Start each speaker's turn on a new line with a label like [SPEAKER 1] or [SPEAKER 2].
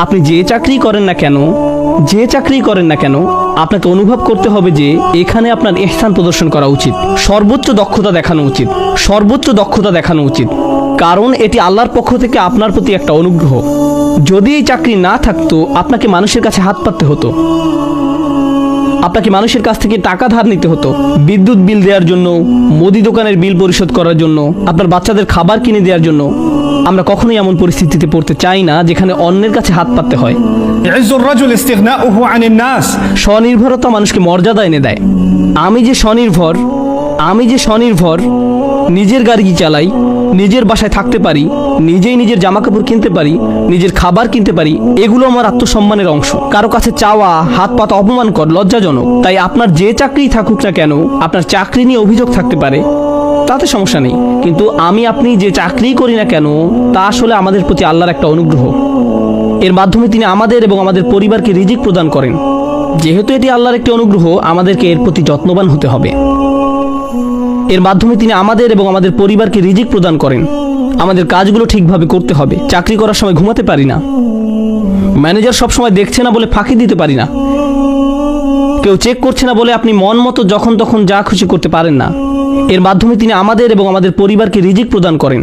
[SPEAKER 1] আপনি যে চাকরি করেন না কেন আপনাকে অনুভব করতে হবে যে এখানে আপনার ইহসান প্রদর্শন করা উচিত, সর্বোচ্চ দক্ষতা দেখানো উচিত, কারণ এটি আল্লাহর পক্ষ থেকে আপনার প্রতি একটা অনুগ্রহ। যদি এই চাকরি না থাকতো আপনাকে মানুষের কাছে হাত পাততে হতো, আপনাকে মানুষের কাছ থেকে টাকা ধার নিতে হতো, বিদ্যুৎ বিল দেওয়ার জন্য, মুদি দোকানের বিল পরিশোধ করার জন্য, আপনার বাচ্চাদের খাবার কিনে দেওয়ার জন্য। আমরা কখনোই এমন পরিস্থিতিতে পড়তে চাই না যেখানে অন্যের কাছে হাত পাততে হয়।
[SPEAKER 2] يعز الرجل استغناؤه عن الناس.
[SPEAKER 1] স্বনির্ভরতা মানুষকে মর্যাদা এনে দেয়। আমি যে স্বনির্ভর, নিজের গাড়ি চালাই, নিজের বাসায় থাকতে পারি, নিজেই নিজের জামা কাপড় কিনতে পারি, নিজের খাবার কিনতে পারি, এগুলো আমার আত্মসম্মানের অংশ। কারো কাছে চাওয়া, হাত পাতা অপমানকর, লজ্জাজনক। তাই আপনার যে চাকরি থাকুক না কেন, আপনার চাকরি নিয়ে অভিযোগ থাকতে পারে, তাতে সমস্যা নেই, কিন্তু আপনি যে চাকরি করি না কেন তা আসলে আমাদের প্রতি আল্লাহর একটা অনুগ্রহ। এর মাধ্যমে তিনি আমাদের এবং আমাদের পরিবারকে রিজিক প্রদান করেন। যেহেতু এটি আল্লাহর একটি অনুগ্রহ, আমাদেরকে এর প্রতি যত্নবান হতে হবে। আমাদের কাজগুলো ঠিকভাবে করতে হবে। চাকরি করার সময় ঘুমাতে পারি না, ম্যানেজার সবসময় দেখছে না বলে ফাঁকি দিতে পারি না, কেউ চেক করছে না বলে আপনি মন মতো যখন তখন যা খুশি করতে পারেন না। এর মাধ্যমে তিনি আমাদের এবং আমাদের পরিবারকে রিজিক প্রদান করেন।